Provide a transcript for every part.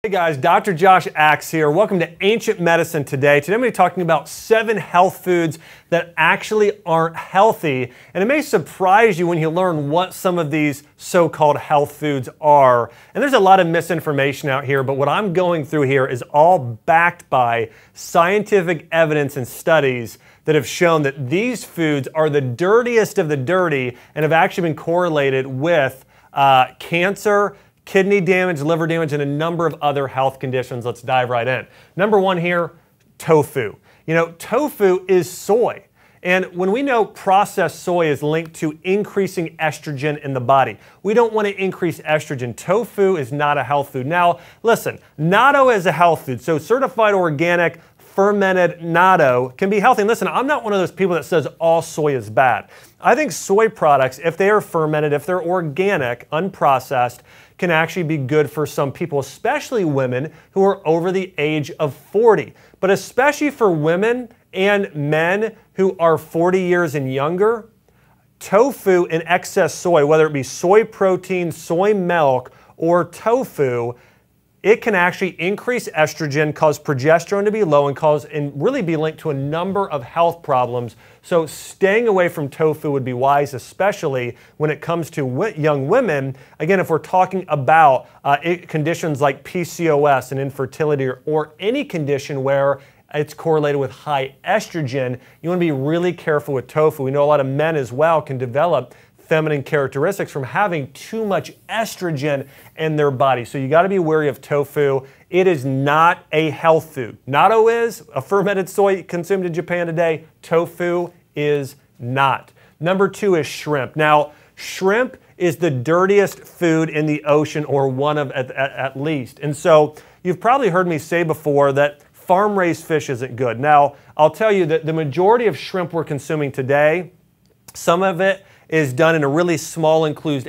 Hey guys, Dr. Josh Axe here. Welcome to Ancient Medicine Today. Today I'm going to be talking about 7 health foods that actually aren't healthy. And it may surprise you when you learn what some of these so-called health foods are. And there's a lot of misinformation out here, but what I'm going through here is all backed by scientific evidence and studies that have shown that these foods are the dirtiest of the dirty and have actually been correlated with cancer, kidney damage, liver damage, and a number of other health conditions. Let's dive right in. Number 1 here, tofu. You know, tofu is soy. And when we know processed soy is linked to increasing estrogen in the body, we don't want to increase estrogen. Tofu is not a health food. Now, listen, natto is a health food. So certified organic, fermented natto can be healthy. And listen, I'm not one of those people that says all soy is bad. I think soy products, if they are fermented, if they're organic, unprocessed, can actually be good for some people, especially women who are over the age of 40. But especially for women and men who are 40 years and younger, tofu and excess soy, whether it be soy protein, soy milk, or tofu, it can actually increase estrogen, cause progesterone to be low, and really be linked to a number of health problems. So staying away from tofu would be wise, especially when it comes to young women. Again, if we're talking about conditions like PCOS and infertility or any condition where it's correlated with high estrogen, you want to be really careful with tofu. We know a lot of men as well can develop feminine characteristics from having too much estrogen in their body. So you got to be wary of tofu. It is not a health food. Natto is a fermented soy consumed in Japan today. Tofu is not. Number 2 is shrimp. Now, shrimp is the dirtiest food in the ocean, or one of at least. And so you've probably heard me say before that farm-raised fish isn't good. Now, I'll tell you that the majority of shrimp we're consuming today, some of it is done in a really small enclosed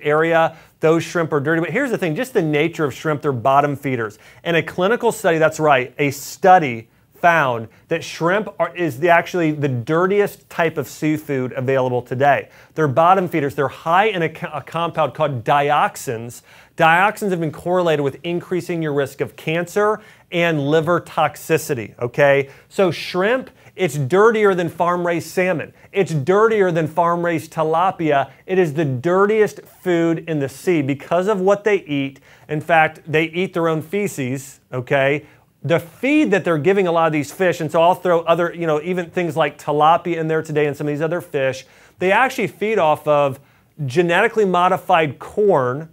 area. Those shrimp are dirty. But here's the thing, just the nature of shrimp, they're bottom feeders. And a clinical study, that's right, a study found that shrimp is actually the dirtiest type of seafood available today. They're bottom feeders. They're high in a compound called dioxins. Dioxins have been correlated with increasing your risk of cancer and liver toxicity, okay? So shrimp, it's dirtier than farm-raised salmon. It's dirtier than farm-raised tilapia. It is the dirtiest food in the sea because of what they eat. In fact, they eat their own feces, okay? The feed that they're giving a lot of these fish, and so I'll throw other, even things like tilapia in there today and some of these other fish, they actually feed off of genetically modified corn,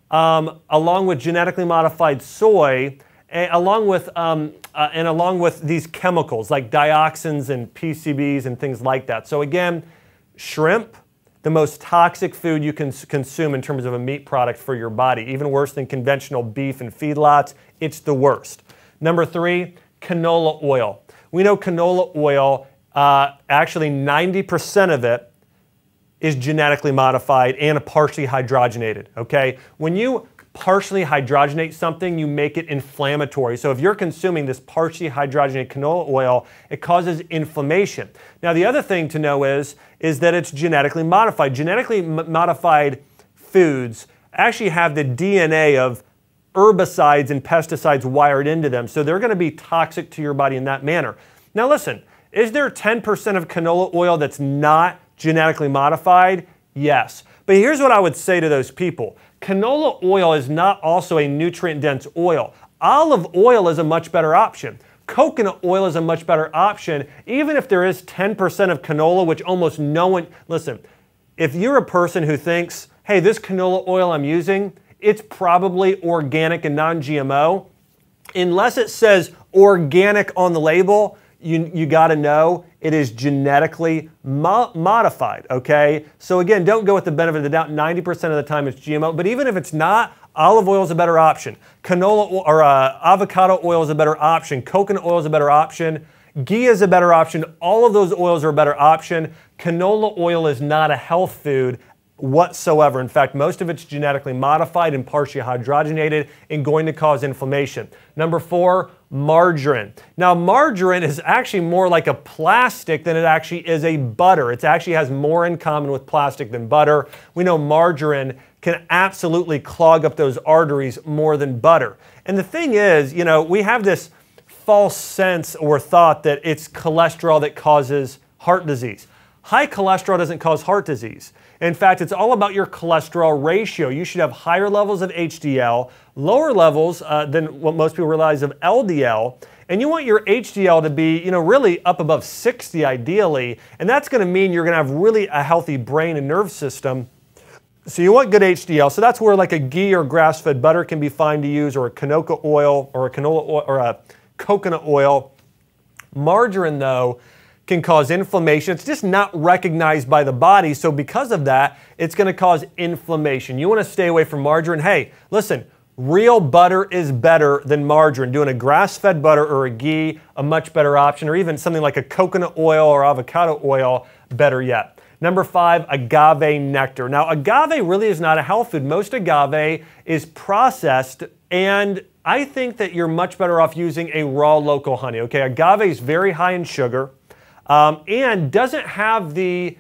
along with genetically modified soy, along with these chemicals like dioxins and PCBs and things like that. So again, shrimp, the most toxic food you can consume in terms of a meat product for your body, even worse than conventional beef and feedlots. It's the worst. Number 3, canola oil. We know canola oil, actually 90% of it is genetically modified and partially hydrogenated, okay? When you partially hydrogenate something, you make it inflammatory. So if you're consuming this partially hydrogenated canola oil, it causes inflammation. Now the other thing to know is that it's genetically modified. Genetically modified foods actually have the DNA of herbicides and pesticides wired into them, so they're going to be toxic to your body in that manner. Now listen, is there 10% of canola oil that's not genetically modified? Yes. But here's what I would say to those people. Canola oil is not also a nutrient-dense oil. Olive oil is a much better option. Coconut oil is a much better option, even if there is 10% of canola, which almost no one, listen, if you're a person who thinks, hey, this canola oil I'm using, it's probably organic and non-GMO, unless it says organic on the label, you got to know it is genetically modified, okay? So again, don't go with the benefit of the doubt. 90% of the time it's GMO, but even if it's not, olive oil is a better option. Canola oil, or avocado oil is a better option. Coconut oil is a better option. Ghee is a better option. All of those oils are a better option. Canola oil is not a health food whatsoever. In fact, most of it's genetically modified and partially hydrogenated and going to cause inflammation. Number 4, margarine. Now, margarine is actually more like a plastic than it actually is a butter. It actually has more in common with plastic than butter. We know margarine can absolutely clog up those arteries more than butter. And the thing is, you know, we have this false sense or thought that it's cholesterol that causes heart disease. High cholesterol doesn't cause heart disease. In fact, it's all about your cholesterol ratio. You should have higher levels of HDL, lower levels than what most people realize of LDL. And you want your HDL to be, you know, really up above 60 ideally. And that's going to mean you're going to have really a healthy brain and nerve system. So you want good HDL. So that's where like a ghee or grass-fed butter can be fine to use, or a canola oil, or a canola oil, or a coconut oil. Margarine, though, can cause inflammation. It's just not recognized by the body. So because of that, it's going to cause inflammation. You want to stay away from margarine. Hey, listen, real butter is better than margarine. Doing a grass-fed butter or a ghee, a much better option, or even something like a coconut oil or avocado oil, better yet. Number 5, agave nectar. Now, agave really is not a health food. Most agave is processed, and I think that you're much better off using a raw local honey. Okay, agave is very high in sugar and doesn't have the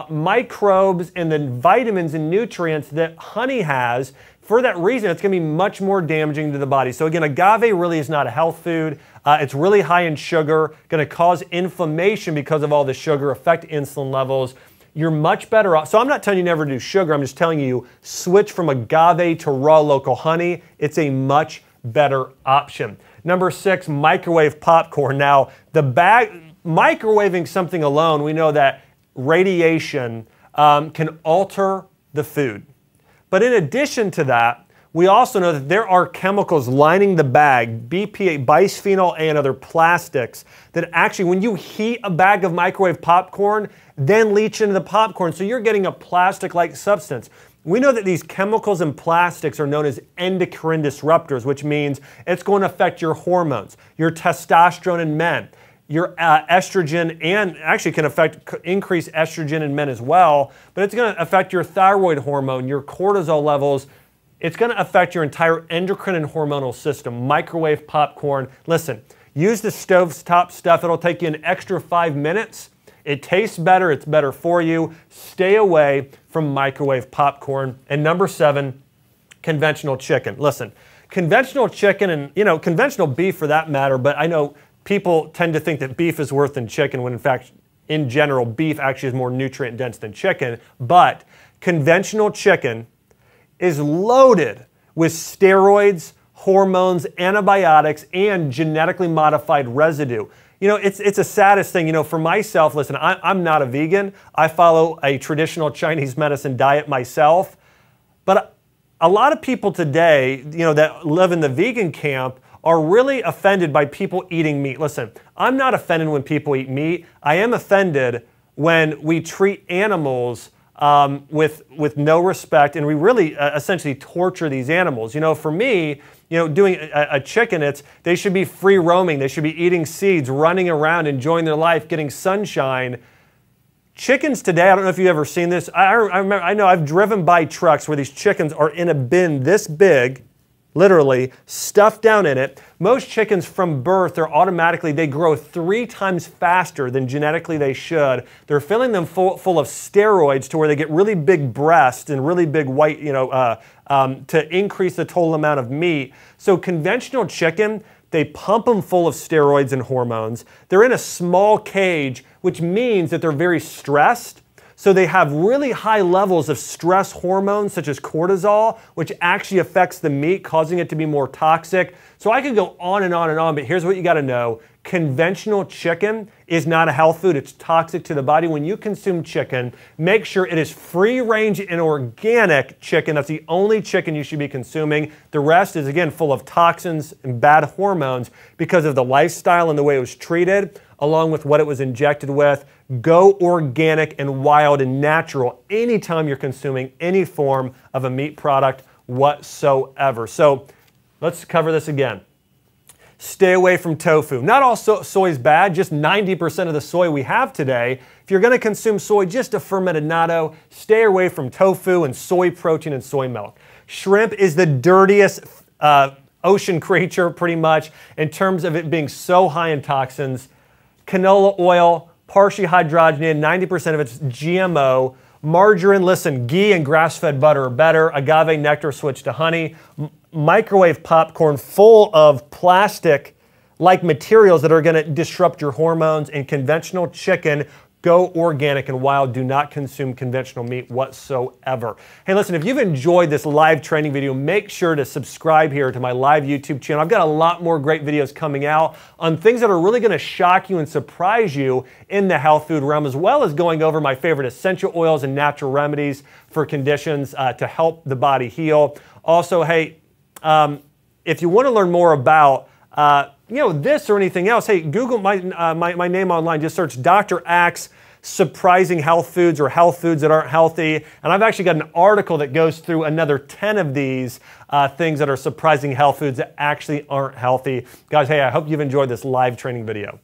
microbes and the vitamins and nutrients that honey has. For that reason, it's going to be much more damaging to the body. So again, agave really is not a health food. It's really high in sugar, going to cause inflammation because of all the sugar, affect insulin levels. You're much better off. So I'm not telling you never do sugar. I'm just telling you switch from agave to raw local honey. It's a much better option. Number 6, microwave popcorn. Now, microwaving something alone, we know that radiation can alter the food. But in addition to that, we also know that there are chemicals lining the bag, BPA, bisphenol A, and other plastics, that actually, when you heat a bag of microwave popcorn, then leach into the popcorn. So you're getting a plastic-like substance. We know that these chemicals and plastics are known as endocrine disruptors, which means it's going to affect your hormones, your testosterone in men, your estrogen, and actually can increase estrogen in men as well, but it's going to affect your thyroid hormone, your cortisol levels. It's going to affect your entire endocrine and hormonal system. Microwave popcorn. Listen, use the stovetop stuff. It'll take you an extra 5 minutes. It tastes better. It's better for you. Stay away from microwave popcorn. And number 7, conventional chicken. Listen, conventional chicken and, you know, conventional beef for that matter, but I know people tend to think that beef is worse than chicken when in fact, in general, beef actually is more nutrient dense than chicken. But conventional chicken is loaded with steroids, hormones, antibiotics, and genetically modified residue. You know, it's the saddest thing. You know, for myself, listen, I'm not a vegan. I follow a traditional Chinese medicine diet myself. But a lot of people today, you know, that live in the vegan camp are really offended by people eating meat. Listen, I'm not offended when people eat meat. I am offended when we treat animals with no respect, and we really essentially torture these animals. You know, for me, you know, doing a chicken, they should be free roaming. They should be eating seeds, running around, enjoying their life, getting sunshine. Chickens today, I don't know if you've ever seen this. I know I've driven by trucks where these chickens are in a bin this big, literally stuffed down in it. Most chickens from birth, they grow 3 times faster than genetically they should. They're filling them full of steroids to where they get really big breasts and really big white, you know, to increase the total amount of meat. So conventional chicken, they pump them full of steroids and hormones. They're in a small cage, which means that they're very stressed. So they have really high levels of stress hormones such as cortisol, which actually affects the meat, causing it to be more toxic. So I could go on and on and on, but here's what you got to know. Conventional chicken is not a health food. It's toxic to the body. When you consume chicken, make sure it is free-range and organic chicken. That's the only chicken you should be consuming. The rest is, again, full of toxins and bad hormones because of the lifestyle and the way it was treated, along with what it was injected with. Go organic and wild and natural anytime you're consuming any form of a meat product whatsoever. So let's cover this again. Stay away from tofu. Not all soy is bad, just 90% of the soy we have today. If you're going to consume soy, just a fermented natto. Stay away from tofu and soy protein and soy milk. Shrimp is the dirtiest ocean creature pretty much in terms of it being so high in toxins. Canola oil, partially hydrogenated, 90% of it's GMO. Margarine, listen, ghee and grass-fed butter are better. Agave nectar, switch to honey. Microwave popcorn full of plastic-like materials that are going to disrupt your hormones. And conventional chicken, go organic and wild. Do not consume conventional meat whatsoever. Hey, listen, if you've enjoyed this live training video, make sure to subscribe here to my live YouTube channel. I've got a lot more great videos coming out on things that are really going to shock you and surprise you in the health food realm, as well as going over my favorite essential oils and natural remedies for conditions to help the body heal. Also, hey, if you want to learn more about this or anything else, hey, Google my name online. Just search Dr. Axe surprising health foods or health foods that aren't healthy. And I've actually got an article that goes through another 10 of these things that are surprising health foods that actually aren't healthy. Guys, hey, I hope you've enjoyed this live training video.